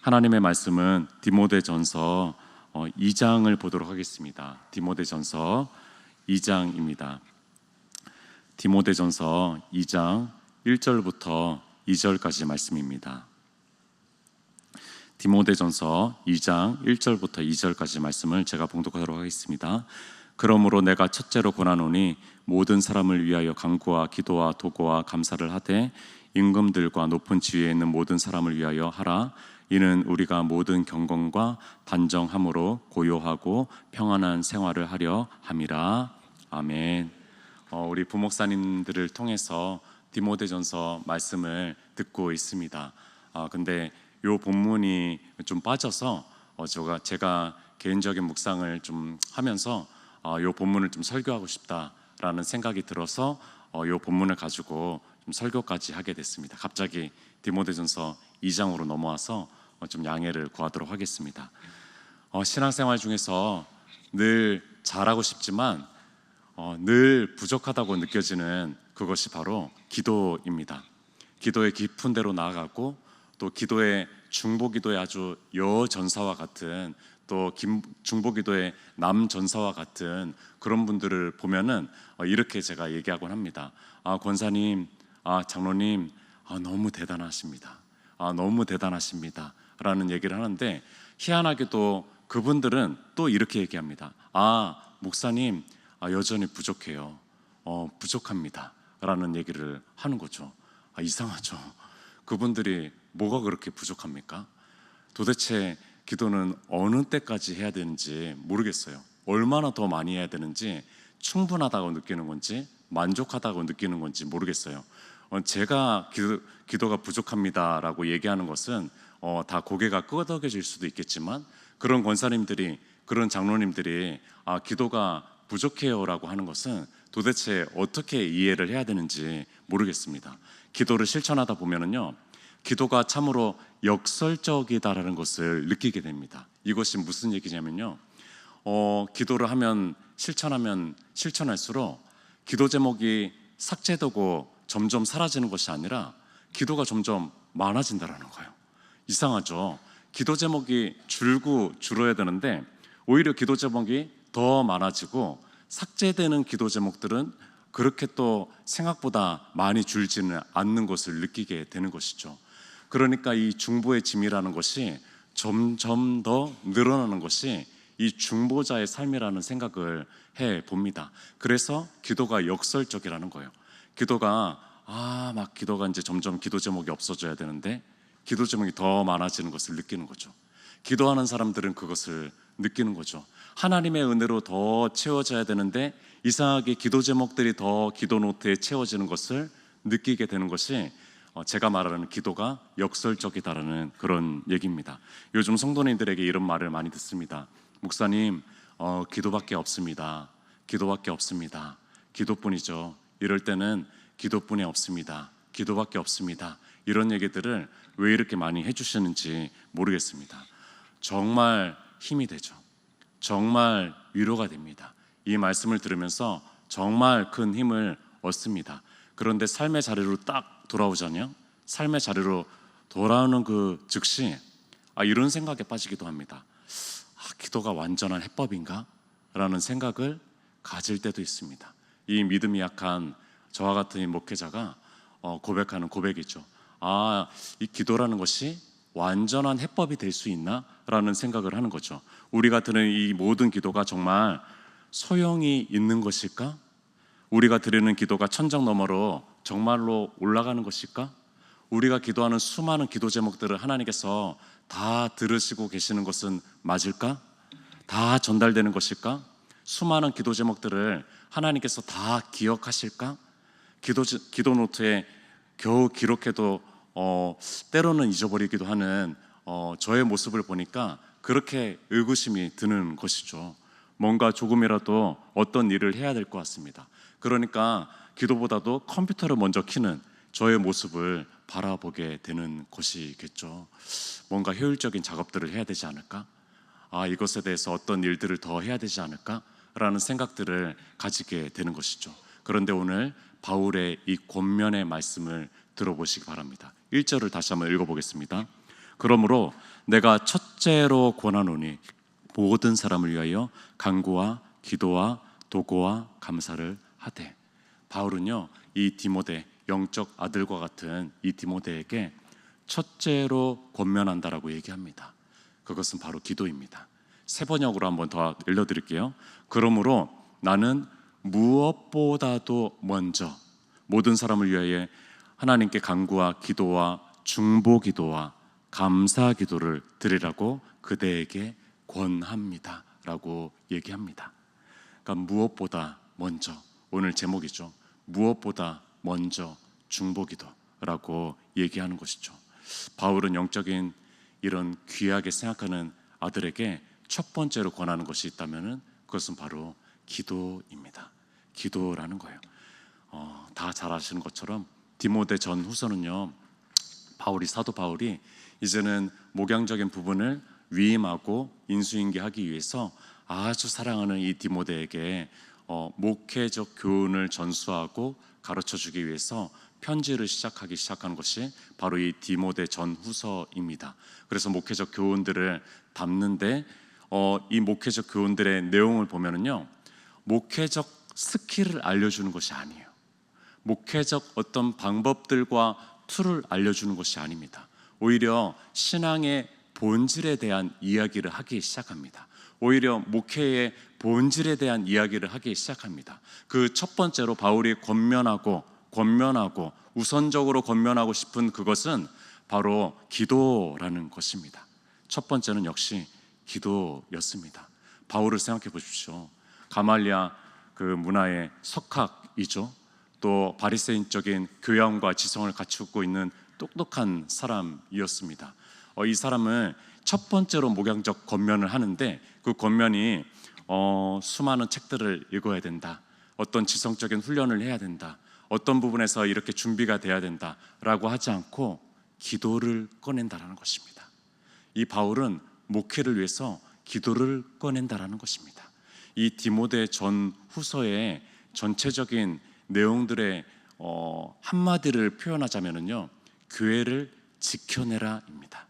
하나님의 말씀은 디모데전서 2장을 보도록 하겠습니다. 디모데전서 2장입니다. 디모데전서 2장 1절부터 2절까지 말씀입니다. 디모데전서 2장 1절부터 2절까지 말씀을 제가 봉독하도록 하겠습니다. 그러므로 내가 첫째로 권하노니 모든 사람을 위하여 간구와 기도와 도고와 감사를 하되 임금들과 높은 지위에 있는 모든 사람을 위하여 하라. 이는 우리가 모든 경건과 단정함으로 고요하고 평안한 생활을 하려 함이라. 아멘. 우리 부목사님들을 통해서 디모데전서 말씀을 듣고 있습니다. 근데 이 본문이 좀 빠져서 제가 개인적인 묵상을 좀 하면서 이 본문을 좀 설교하고 싶다라는 생각이 들어서 이 본문을 가지고 좀 설교까지 하게 됐습니다. 갑자기 디모데전서 2장으로 넘어와서 좀 양해를 구하도록 하겠습니다. 신앙생활 중에서 늘 잘하고 싶지만 늘 부족하다고 느껴지는 그것이 바로 기도입니다. 기도의 깊은 데로 나아가고 또 기도의 중보기도의 아주 여전사와 같은 또 중보기도의 남전사와 같은 그런 분들을 보면은 이렇게 제가 얘기하곤 합니다. 권사님, 장로님, 너무 대단하십니다. 너무 대단하십니다 라는 얘기를 하는데, 희한하게도 그분들은 또 이렇게 얘기합니다. 목사님, 여전히 부족해요. 부족합니다 라는 얘기를 하는 거죠. 이상하죠. 그분들이 뭐가 그렇게 부족합니까? 도대체 기도는 어느 때까지 해야 되는지 모르겠어요. 얼마나 더 많이 해야 되는지, 충분하다고 느끼는 건지 만족하다고 느끼는 건지 모르겠어요. 제가 기도가 부족합니다라고 얘기하는 것은 다 고개가 끄덕여질 수도 있겠지만, 그런 권사님들이, 그런 장로님들이 기도가 부족해요라고 하는 것은 도대체 어떻게 이해를 해야 되는지 모르겠습니다. 기도를 실천하다 보면은요, 기도가 참으로 역설적이다라는 것을 느끼게 됩니다. 이것이 무슨 얘기냐면요, 기도를 하면 실천할수록 기도 제목이 삭제되고 점점 사라지는 것이 아니라 기도가 점점 많아진다라는 거예요. 이상하죠? 기도 제목이 줄어야 되는데 오히려 기도 제목이 더 많아지고, 삭제되는 기도 제목들은 그렇게 또 생각보다 많이 줄지는 않는 것을 느끼게 되는 것이죠. 그러니까 이 중보의 짐이라는 것이 점점 더 늘어나는 것이 이 중보자의 삶이라는 생각을 해봅니다. 그래서 기도가 역설적이라는 거예요. 기도가 이제 점점 기도 제목이 없어져야 되는데 기도 제목이 더 많아지는 것을 느끼는 거죠. 기도하는 사람들은 그것을 느끼는 거죠. 하나님의 은혜로 더 채워져야 되는데 이상하게 기도 제목들이 더 기도 노트에 채워지는 것을 느끼게 되는 것이 제가 말하는 기도가 역설적이다라는 그런 얘기입니다. 요즘 성도님들에게 이런 말을 많이 듣습니다. 목사님, 기도밖에 없습니다. 기도밖에 없습니다. 기도뿐이죠. 이럴 때는 기도뿐이 없습니다. 기도밖에 없습니다. 이런 얘기들을 왜 이렇게 많이 해주시는지 모르겠습니다. 정말 힘이 되죠. 정말 위로가 됩니다. 이 말씀을 들으면서 정말 큰 힘을 얻습니다. 그런데 삶의 자리로 딱 돌아오잖아요. 삶의 자리로 돌아오는 그 즉시 이런 생각에 빠지기도 합니다. 기도가 완전한 해법인가? 라는 생각을 가질 때도 있습니다. 이 믿음이 약한 저와 같은 이 목회자가 고백하는 고백이죠. 이 기도라는 것이 완전한 해법이 될 수 있나? 라는 생각을 하는 거죠. 우리가 드리는 이 모든 기도가 정말 소용이 있는 것일까? 우리가 드리는 기도가 천장 너머로 정말로 올라가는 것일까? 우리가 기도하는 수많은 기도 제목들을 하나님께서 다 들으시고 계시는 것은 맞을까? 다 전달되는 것일까? 수많은 기도 제목들을 하나님께서 다 기억하실까? 기도 노트에 겨우 기록해도 때로는 잊어버리기도 하는 저의 모습을 보니까 그렇게 의구심이 드는 것이죠. 뭔가 조금이라도 어떤 일을 해야 될 것 같습니다. 그러니까 기도보다도 컴퓨터를 먼저 켜는 저의 모습을 바라보게 되는 것이겠죠. 뭔가 효율적인 작업들을 해야 되지 않을까? 이것에 대해서 어떤 일들을 더 해야 되지 않을까? 라는 생각들을 가지게 되는 것이죠. 그런데 오늘 바울의 이 권면의 말씀을 들어보시기 바랍니다. 1절을 다시 한번 읽어보겠습니다. 그러므로 내가 첫째로 권하노니 모든 사람을 위하여 간구와 기도와 도고와 감사를 하되. 바울은요, 이 디모데, 영적 아들과 같은 이 디모데에게 첫째로 권면한다라고 얘기합니다. 그것은 바로 기도입니다. 세 번역으로 한번 더 읽어드릴게요. 그러므로 나는 무엇보다도 먼저 모든 사람을 위하여 하나님께 간구와 기도와 중보 기도와 감사 기도를 드리라고 그대에게 권합니다 라고 얘기합니다. 그러니까 무엇보다 먼저, 오늘 제목이죠. 무엇보다 먼저 중보 기도라고 얘기하는 것이죠. 바울은 영적인 이런 귀하게 생각하는 아들에게 첫 번째로 권하는 것이 있다면 그것은 바로 기도입니다. 기도라는 거예요. 다 잘 아시는 것처럼 디모데 전후서는요, 사도 바울이 이제는 목양적인 부분을 위임하고 인수인계하기 위해서 아주 사랑하는 이 디모데에게 목회적 교훈을 전수하고 가르쳐주기 위해서 편지를 시작하는 것이 바로 이 디모데 전후서입니다. 그래서 목회적 교훈들을 담는데 이 목회적 교훈들의 내용을 보면은요, 목회적 스킬을 알려주는 것이 아니에요. 목회적 어떤 방법들과 툴을 알려주는 것이 아닙니다. 오히려 신앙의 본질에 대한 이야기를 하기 시작합니다. 오히려 목회의 본질에 대한 이야기를 하기 시작합니다. 그 첫 번째로 바울이 권면하고 우선적으로 권면하고 싶은 그것은 바로 기도라는 것입니다. 첫 번째는 역시 기도였습니다. 바울을 생각해 보십시오. 가말리아 그 문화의 석학이죠. 또 바리새인적인 교양과 지성을 갖추고 있는 똑똑한 사람이었습니다. 이 사람은 첫 번째로 목양적 권면을 하는데 그 권면이 수많은 책들을 읽어야 된다, 어떤 지성적인 훈련을 해야 된다, 어떤 부분에서 이렇게 준비가 돼야 된다라고 하지 않고 기도를 꺼낸다라는 것입니다. 이 바울은 목회를 위해서 기도를 꺼낸다라는 것입니다. 이 디모데 전후서의 전체적인 내용들의 한마디를 표현하자면요, 교회를 지켜내라입니다.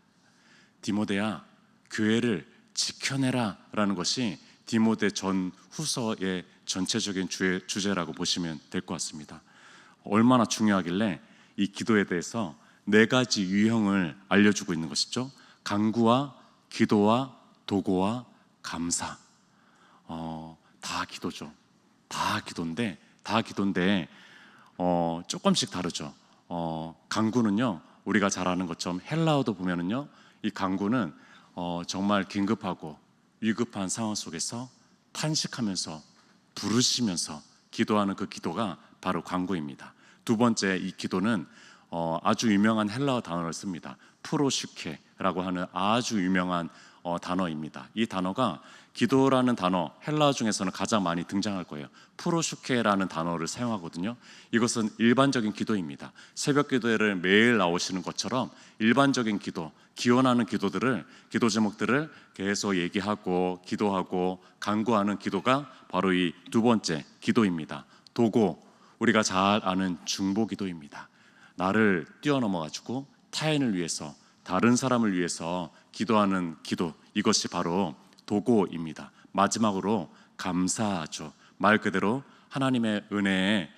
디모데야, 교회를 지켜내라 라는 것이 디모데 전후서의 전체적인 주제라고 보시면 될 것 같습니다. 얼마나 중요하길래 이 기도에 대해서 네 가지 유형을 알려주고 있는 것이죠. 간구와 기도와 도고와 감사. 다 기도죠. 다 기도인데 조금씩 다르죠. 간구는요, 우리가 잘 아는 것처럼 헬라어도 보면은요, 이 간구는 정말 긴급하고 위급한 상황 속에서 탄식하면서 부르시면서 기도하는 그 기도가 바로 간구입니다. 두 번째, 이 기도는 아주 유명한 헬라어 단어를 씁니다. 프로슈케라고 하는 아주 유명한 단어입니다. 이 단어가 기도라는 단어, 헬라어 중에서는 가장 많이 등장할 거예요. 프로슈케라는 단어를 사용하거든요. 이것은 일반적인 기도입니다. 새벽 기도회를 매일 나오시는 것처럼 일반적인 기도, 기원하는 기도 제목들을 계속 얘기하고 기도하고 간구하는 기도가 바로 이 두 번째 기도입니다. 도고, 우리가 잘 아는 중보 기도입니다. 나를 뛰어넘어 가지고 타인을 위해서, 다른 사람을 위해서 기도하는 기도, 이것이 바로 도고입니다. 마지막으로 감사하죠. 말 그대로 하나님의 은혜에,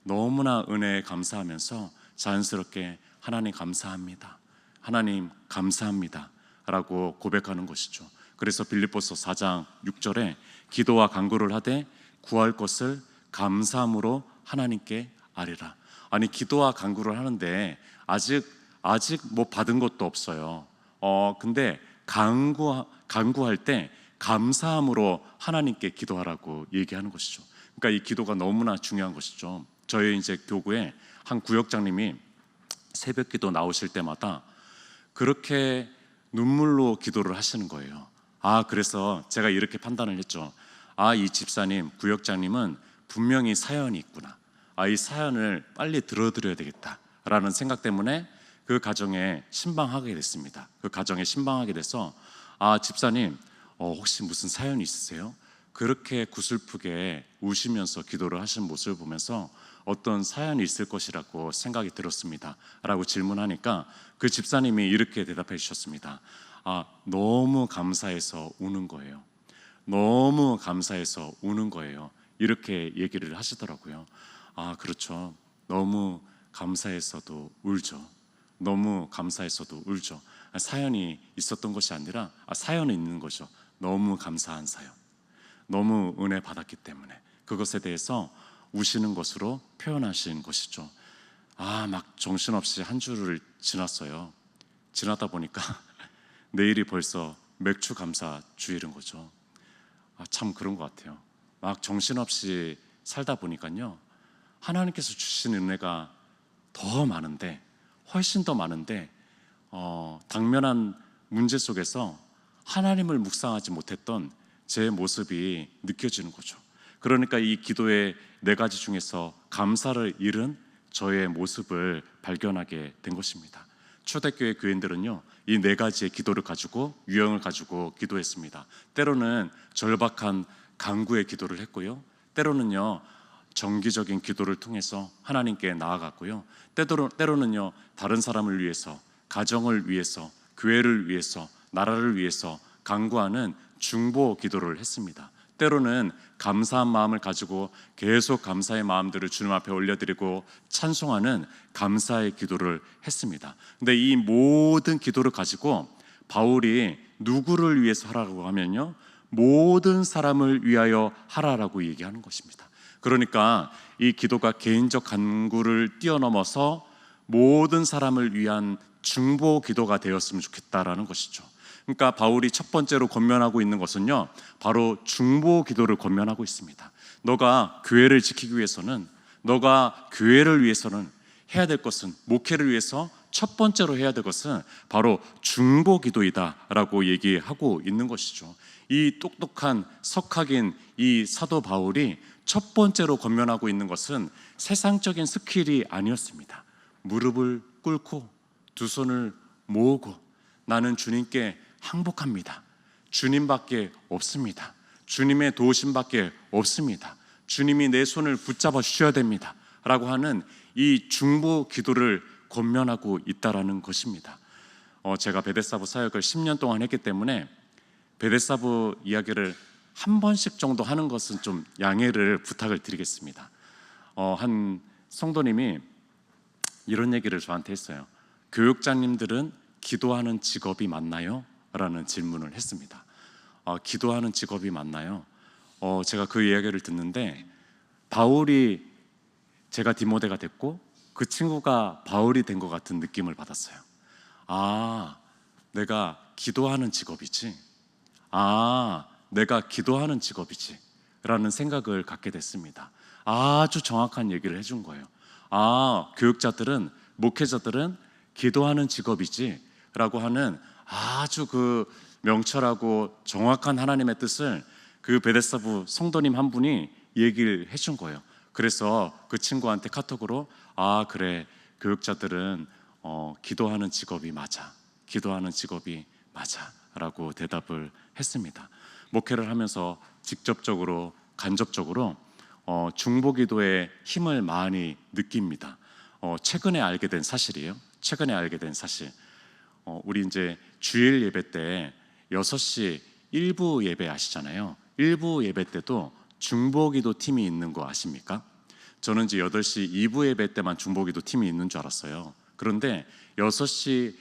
너무나 은혜에 감사하면서 자연스럽게 하나님 감사합니다, 하나님 감사합니다 라고 고백하는 것이죠. 그래서 빌립보서 4장 6절에 기도와 간구를 하되 구할 것을 감사함으로 하나님께 아뢰라. 아니, 기도와 간구를 하는데 아직 뭐 받은 것도 없어요. 근데 간구할 때 감사함으로 하나님께 기도하라고 얘기하는 것이죠. 그러니까 이 기도가 너무나 중요한 것이죠. 저희 이제 교구에 한 구역장님이 새벽 기도 나오실 때마다 그렇게 눈물로 기도를 하시는 거예요. 그래서 제가 이렇게 판단을 했죠. 이 집사님, 구역장님은 분명히 사연이 있구나. 이 사연을 빨리 들어드려야 되겠다라는 생각 때문에 그 가정에 신방하게 됐습니다. 그 가정에 신방하게 돼서 집사님, 혹시 무슨 사연이 있으세요? 그렇게 구슬프게 우시면서 기도를 하시는 모습을 보면서 어떤 사연이 있을 것이라고 생각이 들었습니다 라고 질문하니까 그 집사님이 이렇게 대답해 주셨습니다. 너무 감사해서 우는 거예요. 너무 감사해서 우는 거예요. 이렇게 얘기를 하시더라고요. 그렇죠. 너무 감사해서도 울죠. 너무 감사해서도 울죠. 사연이 있었던 것이 아니라 사연은 있는 거죠. 너무 감사한 사연. 너무 은혜 받았기 때문에 그것에 대해서 우시는 것으로 표현하신 것이죠. 막 정신없이 한 주를 지났어요. 지나다 보니까 내일이 벌써 맥주 감사 주일인 거죠. 참 그런 것 같아요. 막 정신없이 살다 보니까요, 하나님께서 주신 은혜가 더 많은데, 훨씬 더 많은데, 당면한 문제 속에서 하나님을 묵상하지 못했던 제 모습이 느껴지는 거죠. 그러니까 이 기도의 4가지 중에서 감사를 잃은 저의 모습을 발견하게 된 것입니다. 초대교회 교인들은요, 이 4가지의 기도를 가지고, 유형을 가지고 기도했습니다. 때로는 절박한 간구의 기도를 했고요, 때로는요 정기적인 기도를 통해서 하나님께 나아갔고요, 때로는요 다른 사람을 위해서, 가정을 위해서, 교회를 위해서, 나라를 위해서 간구하는 중보 기도를 했습니다. 때로는 감사한 마음을 가지고 계속 감사의 마음들을 주님 앞에 올려드리고 찬송하는 감사의 기도를 했습니다. 근데 이 모든 기도를 가지고 바울이 누구를 위해서 하라고 하면요, 모든 사람을 위하여 하라라고 얘기하는 것입니다. 그러니까 이 기도가 개인적 간구를 뛰어넘어서 모든 사람을 위한 중보 기도가 되었으면 좋겠다라는 것이죠. 그러니까 바울이 첫 번째로 권면하고 있는 것은요, 바로 중보 기도를 권면하고 있습니다. 너가 교회를 지키기 위해서는, 너가 교회를 위해서는 해야 될 것은, 목회를 위해서 첫 번째로 해야 될 것은 바로 중보 기도이다라고 얘기하고 있는 것이죠. 이 똑똑한 석학인 이 사도 바울이 첫 번째로 권면하고 있는 것은 세상적인 스킬이 아니었습니다. 무릎을 꿇고 두 손을 모으고 나는 주님께 항복합니다. 주님밖에 없습니다. 주님의 도우심밖에 없습니다. 주님이 내 손을 붙잡아 주셔야 됩니다 라고 하는 이 중보 기도를 권면하고 있다라는 것입니다. 제가 베데스다부 사역을 10년 동안 했기 때문에 베데스다부 이야기를 한 번씩 정도 하는 것은 좀 양해를 부탁을 드리겠습니다. 한 성도님이 이런 얘기를 저한테 했어요. 교육자님들은 기도하는 직업이 맞나요? 라는 질문을 했습니다. 기도하는 직업이 맞나요? 제가 그 이야기를 듣는데 바울이 제가 디모데가 됐고 그 친구가 바울이 된 것 같은 느낌을 받았어요. 내가 기도하는 직업이지. 내가 기도하는 직업이지 라는 생각을 갖게 됐습니다. 아주 정확한 얘기를 해준 거예요. 교육자들은, 목회자들은 기도하는 직업이지 라고 하는 아주 그 명철하고 정확한 하나님의 뜻을 그 베데스다부 성도님 한 분이 얘기를 해준 거예요. 그래서 그 친구한테 카톡으로 그래, 교육자들은 기도하는 직업이 맞아, 기도하는 직업이 맞아 라고 대답을 했습니다. 목회를 하면서 직접적으로 간접적으로 중보기도의 힘을 많이 느낍니다. 최근에 알게 된 사실이에요. 최근에 알게 된 사실. 우리 이제 주일 예배 때 6시 일부 예배 아시잖아요. 일부 예배 때도 중보기도 팀이 있는 거 아십니까? 저는 이제 8시 2부 예배 때만 중보기도 팀이 있는 줄 알았어요. 그런데 6시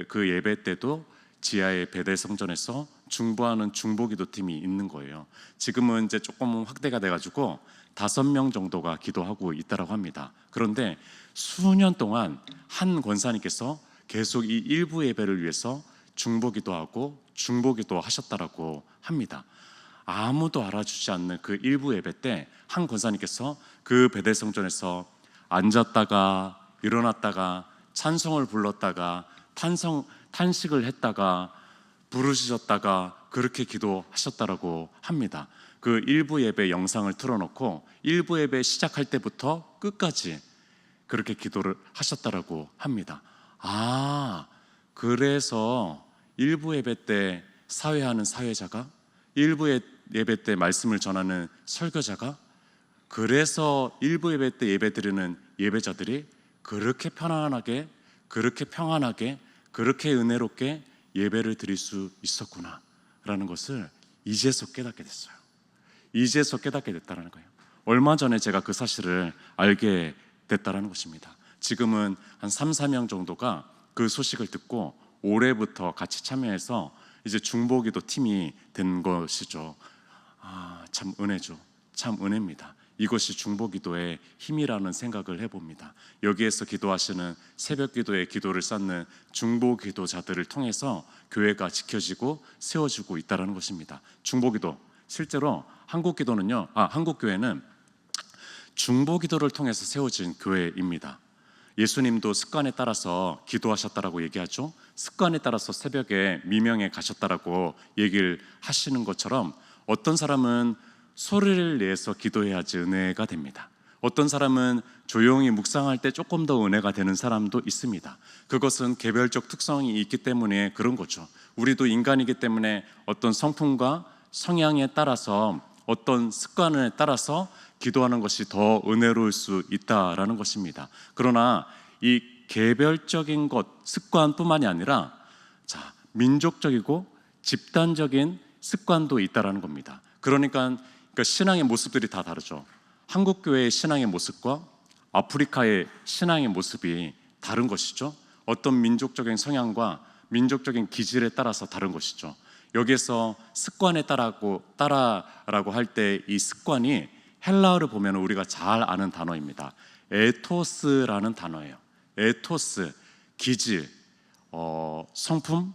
그 예배 때도 지하의 베델 성전에서 중보하는 중보기도 팀이 있는 거예요. 지금은 이제 조금 확대가 돼가지고 5명 정도가 기도하고 있다라고 합니다. 그런데 수년 동안 한 권사님께서 계속 이 일부 예배를 위해서 중보기도하고 중보기도 하셨다라고 합니다. 아무도 알아주지 않는 그 일부 예배 때 한 권사님께서 그 베델 성전에서 앉았다가 일어났다가 찬송을 불렀다가 탄식을 했다가 부르짖었다가 그렇게 기도하셨다라고 합니다. 그 일부 예배 영상을 틀어놓고 일부 예배 시작할 때부터 끝까지 그렇게 기도를 하셨다라고 합니다. 그래서 일부 예배 때 사회하는 사회자가, 일부 예배 때 말씀을 전하는 설교자가, 그래서 일부 예배 때 예배 드리는 예배자들이 그렇게 편안하게, 그렇게 평안하게, 그렇게 은혜롭게 예배를 드릴 수 있었구나 라는 것을 이제서 깨닫게 됐어요. 이제서 깨닫게 됐다는 거예요. 얼마 전에 제가 그 사실을 알게 됐다는 것입니다. 지금은 한 3, 4명 정도가 그 소식을 듣고 올해부터 같이 참여해서 이제 중보기도 팀이 된 것이죠. 참 은혜죠. 참 은혜입니다. 이것이 중보기도의 힘이라는 생각을 해봅니다. 여기에서 기도하시는 새벽기도의 기도를 쌓는 중보기도자들을 통해서 교회가 지켜지고 세워지고 있다는 것입니다. 중보기도, 실제로 한국교회는 중보기도를 통해서 세워진 교회입니다. 예수님도 습관에 따라서 기도하셨다라고 얘기하죠. 습관에 따라서 새벽에 미명에 가셨다라고 얘기를 하시는 것처럼 어떤 사람은 소리를 내서 기도해야지 은혜가 됩니다. 어떤 사람은 조용히 묵상할 때 조금 더 은혜가 되는 사람도 있습니다. 그것은 개별적 특성이 있기 때문에 그런 거죠. 우리도 인간이기 때문에 어떤 성품과 성향에 따라서 어떤 습관에 따라서 기도하는 것이 더 은혜로울 수 있다라는 것입니다. 그러나 이 개별적인 것, 습관뿐만이 아니라 민족적이고 집단적인 습관도 있다라는 겁니다. 그러니까 신앙의 모습들이 다 다르죠. 한국교회의 신앙의 모습과 아프리카의 신앙의 모습이 다른 것이죠. 어떤 민족적인 성향과 민족적인 기질에 따라서 다른 것이죠. 여기에서 습관에 따라라고 할 때 이 습관이 헬라어를 보면 우리가 잘 아는 단어입니다. 에토스라는 단어예요. 에토스, 기질, 성품,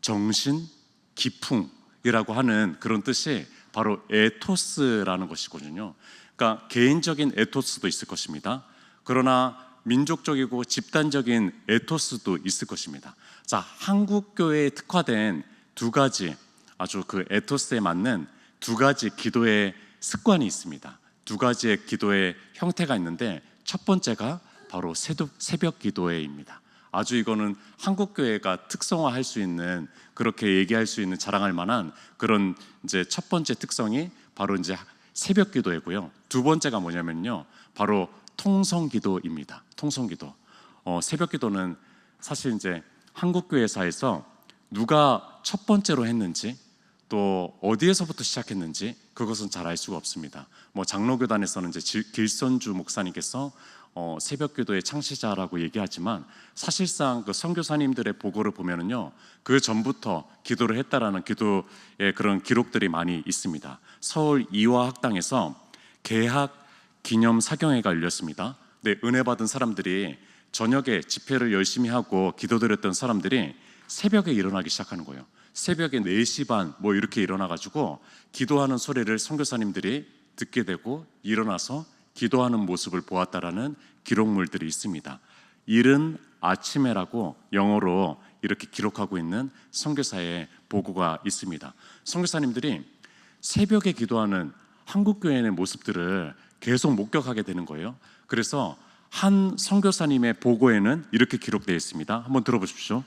정신, 기풍이라고 하는 그런 뜻이 바로 에토스라는 것이거든요. 그러니까 개인적인 에토스도 있을 것입니다. 그러나 민족적이고 집단적인 에토스도 있을 것입니다. 한국교회에 특화된 두 가지 아주 그 에토스에 맞는 두 가지 기도의 습관이 있습니다. 두 가지의 기도의 형태가 있는데 첫 번째가 바로 새벽 기도회입니다. 아주 이거는 한국교회가 특성화할 수 있는, 그렇게 얘기할 수 있는, 자랑할 만한 그런 이제 첫 번째 특성이 바로 이제 새벽 기도회고요. 두 번째가 뭐냐면요, 바로 통성기도입니다. 통성기도. 새벽 기도는 사실 이제 한국교회사에서 누가 첫 번째로 했는지 또 어디에서부터 시작했는지 그것은 잘 알 수가 없습니다. 장로교단에서는 이제 길선주 목사님께서 새벽기도의 창시자라고 얘기하지만 사실상 그 선교사님들의 보고를 보면은요, 그 전부터 기도를 했다라는 기도의 그런 기록들이 많이 있습니다. 서울 이화학당에서 개학 기념 사경회가 열렸습니다. 네, 은혜 받은 사람들이 저녁에 집회를 열심히 하고 기도드렸던 사람들이 새벽에 일어나기 시작하는 거예요. 새벽에 4시 반 이렇게 일어나가지고 기도하는 소리를 선교사님들이 듣게 되고 일어나서 기도하는 모습을 보았다라는 기록물들이 있습니다. 이른 아침에라고 영어로 이렇게 기록하고 있는 선교사의 보고가 있습니다. 선교사님들이 새벽에 기도하는 한국교회의 모습들을 계속 목격하게 되는 거예요. 그래서 한 선교사님의 보고에는 이렇게 기록되어 있습니다. 한번 들어보십시오.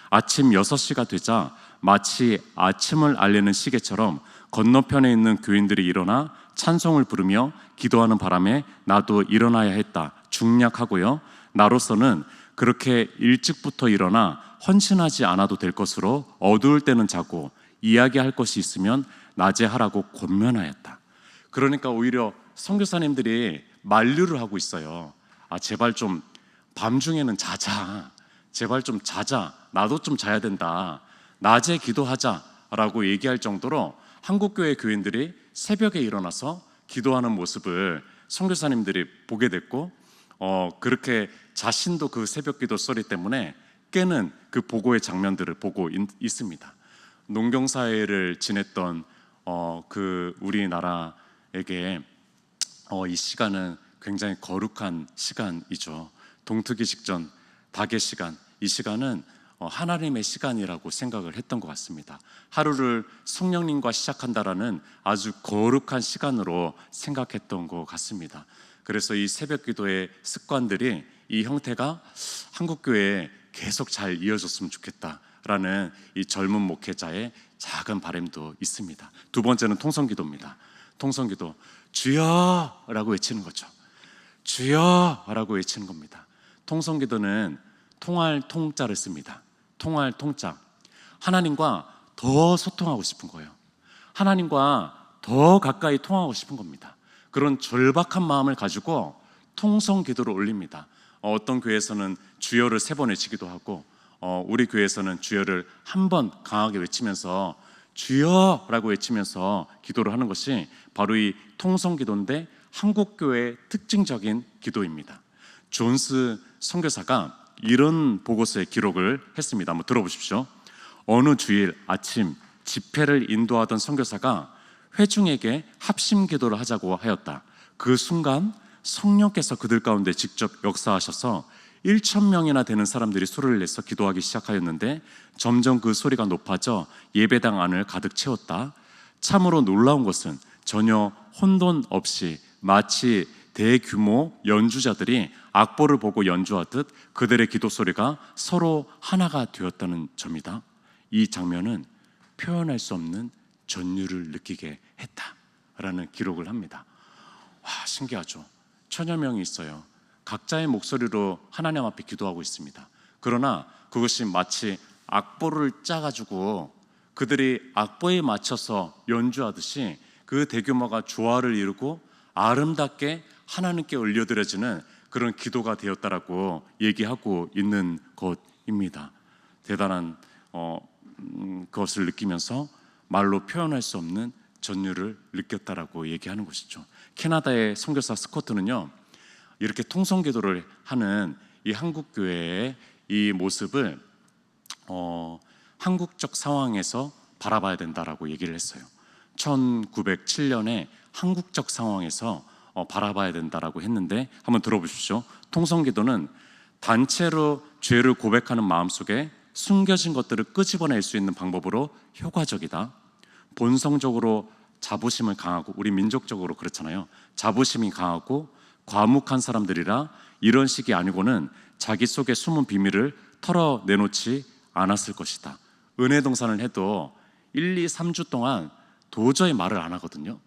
아침 6시가 되자 마치 아침을 알리는 시계처럼 건너편에 있는 교인들이 일어나 찬송을 부르며 기도하는 바람에 나도 일어나야 했다. 중략하고요. 나로서는 그렇게 일찍부터 일어나 헌신하지 않아도 될 것으로 어두울 때는 자고 이야기할 것이 있으면 낮에 하라고 권면하였다. 그러니까 오히려 선교사님들이 만류를 하고 있어요. 제발 좀 밤중에는 자자. 제발 좀 자자. 나도 좀 자야 된다. 낮에 기도하자라고 얘기할 정도로 한국교회 교인들이 새벽에 일어나서 기도하는 모습을 선교사님들이 보게 됐고, 그렇게 자신도 그 새벽기도 소리 때문에 깨는 그 보고의 장면들을 보고 있습니다. 농경사회를 지냈던 그 우리나라에게 이 시간은 굉장히 거룩한 시간이죠. 동트기 직전 닭의 시간, 이 시간은 하나님의 시간이라고 생각을 했던 것 같습니다. 하루를 성령님과 시작한다라는 아주 거룩한 시간으로 생각했던 것 같습니다. 그래서 이 새벽 기도의 습관들이, 이 형태가 한국교회에 계속 잘 이어졌으면 좋겠다라는 이 젊은 목회자의 작은 바람도 있습니다. 두 번째는 통성기도입니다. 통성기도, 주여! 라고 외치는 거죠. 주여! 라고 외치는 겁니다. 통성기도는 통할 통자를 씁니다. 통할 통자. 하나님과 더 소통하고 싶은 거예요. 하나님과 더 가까이 통하고 싶은 겁니다. 그런 절박한 마음을 가지고 통성 기도를 올립니다. 어떤 교회에서는 주여를 3번 외치기도 하고, 우리 교회에서는 주여를 한 번 강하게 외치면서 주여라고 외치면서 기도를 하는 것이 바로 이 통성 기도인데, 한국 교회의 특징적인 기도입니다. 존스 선교사가 이런 보고서에 기록을 했습니다. 한번 들어보십시오. 어느 주일 아침 집회를 인도하던 선교사가 회중에게 합심 기도를 하자고 하였다. 그 순간 성령께서 그들 가운데 직접 역사하셔서 1,000명이나 되는 사람들이 소리를 내서 기도하기 시작하였는데, 점점 그 소리가 높아져 예배당 안을 가득 채웠다. 참으로 놀라운 것은 전혀 혼돈 없이 마치 대규모 연주자들이 악보를 보고 연주하듯 그들의 기도 소리가 서로 하나가 되었다는 점이다. 이 장면은 표현할 수 없는 전율을 느끼게 했다라는 기록을 합니다. 와, 신기하죠. 1,000여 명이 있어요. 각자의 목소리로 하나님 앞에 기도하고 있습니다. 그러나 그것이 마치 악보를 짜가지고 그들이 악보에 맞춰서 연주하듯이 그 대규모가 조화를 이루고 아름답게 하나님께 올려드려지는 그런 기도가 되었다라고 얘기하고 있는 것입니다. 대단한 그것을 느끼면서 말로 표현할 수 없는 전율을 느꼈다라고 얘기하는 것이죠. 캐나다의 선교사 스코트는요, 이렇게 통성기도를 하는 이 한국 교회의 이 모습을 한국적 상황에서 바라봐야 된다라고 얘기를 했어요. 1907년에 한국적 상황에서 바라봐야 된다라고 했는데, 한번 들어보십시오. 통성기도는 단체로 죄를 고백하는 마음속에 숨겨진 것들을 끄집어낼 수 있는 방법으로 효과적이다. 본성적으로 자부심을 강하고, 우리 민족적으로 그렇잖아요. 자부심이 강하고 과묵한 사람들이라 이런 식이 아니고는 자기 속에 숨은 비밀을 털어내놓지 않았을 것이다. 은혜 동산을 해도 1, 2, 3주 동안 도저히 말을 안 하거든요.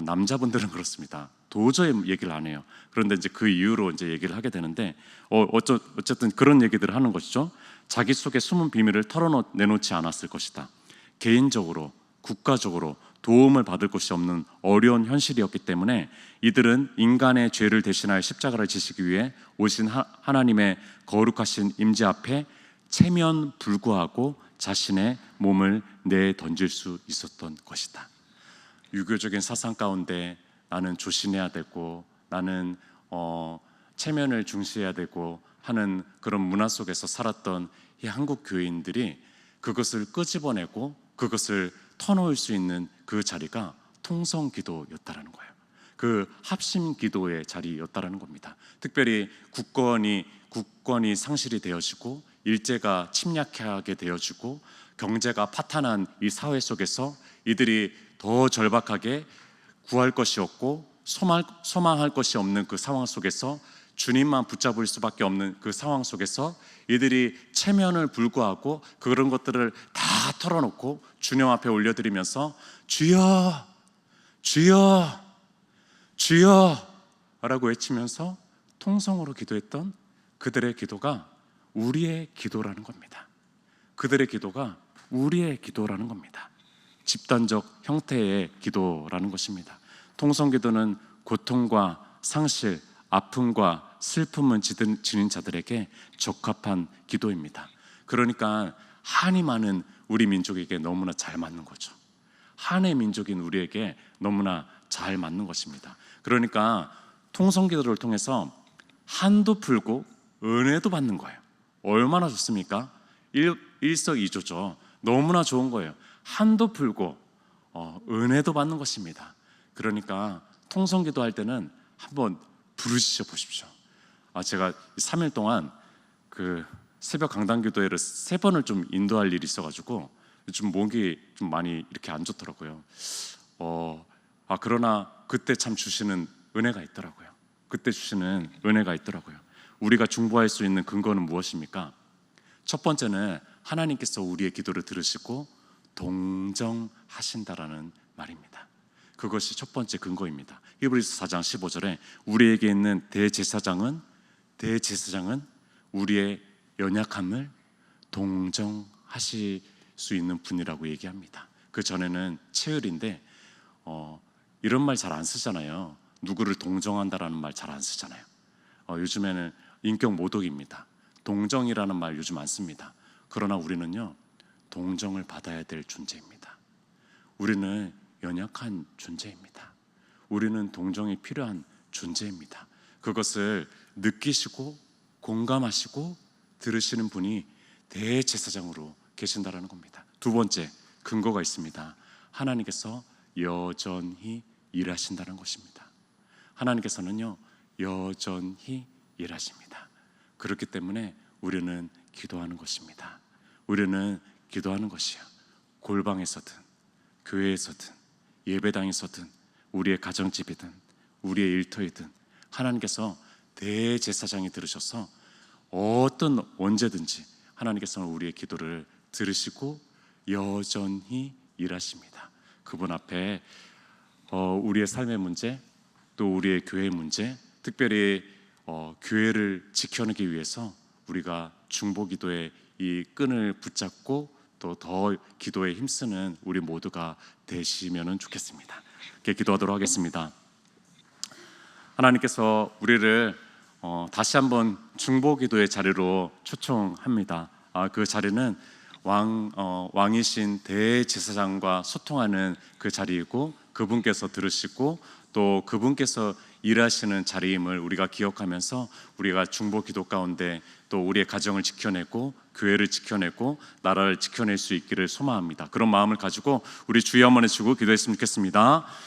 남자분들은 그렇습니다. 도저히 얘기를 안 해요. 그런데 이제 그 이후로 이제 얘기를 하게 되는데, 어쨌든 그런 얘기들을 하는 것이죠. 자기 속에 숨은 비밀을 털어내놓지 않았을 것이다. 개인적으로, 국가적으로 도움을 받을 곳이 없는 어려운 현실이었기 때문에 이들은 인간의 죄를 대신할 십자가를 지시기 위해 오신 하나님의 거룩하신 임재 앞에 체면 불구하고 자신의 몸을 내던질 수 있었던 것이다. 유교적인 사상 가운데 나는 조신해야 되고, 나는 체면을 중시해야 되고 하는 그런 문화 속에서 살았던 이 한국 교인들이 그것을 끄집어내고 그것을 터놓을 수 있는 그 자리가 통성기도였다라는 거예요. 그 합심기도의 자리였다라는 겁니다. 특별히 국권이 상실이 되어지고 일제가 침략하게 되어지고 경제가 파탄한 이 사회 속에서 이들이 더 절박하게 구할 것이 없고 소망할 것이 없는 그 상황 속에서 주님만 붙잡을 수밖에 없는 그 상황 속에서 이들이 체면을 불구하고 그런 것들을 다 털어놓고 주님 앞에 올려드리면서 주여, 주여, 주여 라고 외치면서 통성으로 기도했던 그들의 기도가 우리의 기도라는 겁니다. 그들의 기도가 우리의 기도라는 겁니다. 집단적 형태의 기도라는 것입니다. 통성기도는 고통과 상실, 아픔과 슬픔을 지닌 자들에게 적합한 기도입니다. 그러니까 한이 많은 우리 민족에게 너무나 잘 맞는 거죠. 한의 민족인 우리에게 너무나 잘 맞는 것입니다. 그러니까 통성기도를 통해서 한도 풀고 은혜도 받는 거예요. 얼마나 좋습니까? 일석이조죠. 너무나 좋은 거예요. 한도 풀고 은혜도 받는 것입니다. 그러니까 통성기도 할 때는 한번 부르짖어 보십시오. 제가 3일 동안 그 새벽 강단기도회를 3번을 좀 인도할 일이 있어가지고 좀 목이 좀 많이 이렇게 안 좋더라고요. 그러나 그때 참 주시는 은혜가 있더라고요. 그때 주시는 은혜가 있더라고요. 우리가 중보할 수 있는 근거는 무엇입니까? 첫 번째는 하나님께서 우리의 기도를 들으시고 동정하신다라는 말입니다. 그것이 첫 번째 근거입니다. 히브리서 4장 15절에 우리에게 있는 대제사장은 우리의 연약함을 동정하느니라. 하실 수 있는 분이라고 얘기합니다. 그 전에는 채을인데 이런 말 잘 안 쓰잖아요. 누구를 동정한다라는 말 잘 안 쓰잖아요. 요즘에는 인격 모독입니다. 동정이라는 말 요즘 안 씁니다. 그러나 우리는요, 동정을 받아야 될 존재입니다. 우리는 연약한 존재입니다. 우리는 동정이 필요한 존재입니다. 그것을 느끼시고 공감하시고 들으시는 분이 대제사장으로 계신다라는 겁니다. 두 번째 근거가 있습니다. 하나님께서 여전히 일하신다는 것입니다. 하나님께서는요, 여전히 일하십니다. 그렇기 때문에 우리는 기도하는 것입니다. 우리는 기도하는 것이야. 골방에서든 교회에서든 예배당에서든 우리의 가정집이든 우리의 일터이든 하나님께서 대제사장이 들으셔서 언제든지 하나님께서는 우리의 기도를 들으시고 여전히 일하십니다. 그분 앞에 우리의 삶의 문제, 또 우리의 교회의 문제, 특별히 교회를 지켜내기 위해서 우리가 중보기도의 이 끈을 붙잡고 또 더 기도에 힘쓰는 우리 모두가 되시면 좋겠습니다. 이렇게 기도하도록 하겠습니다. 하나님께서 우리를 다시 한번 중보기도의 자리로 초청합니다. 그 자리는 왕이신 대제사장과 소통하는 그 자리이고, 그분께서 들으시고 또 그분께서 일하시는 자리임을 우리가 기억하면서 우리가 중보기도 가운데 또 우리의 가정을 지켜내고 교회를 지켜내고 나라를 지켜낼 수 있기를 소망합니다. 그런 마음을 가지고 우리 주여 한번 해주고 기도했으면 좋겠습니다.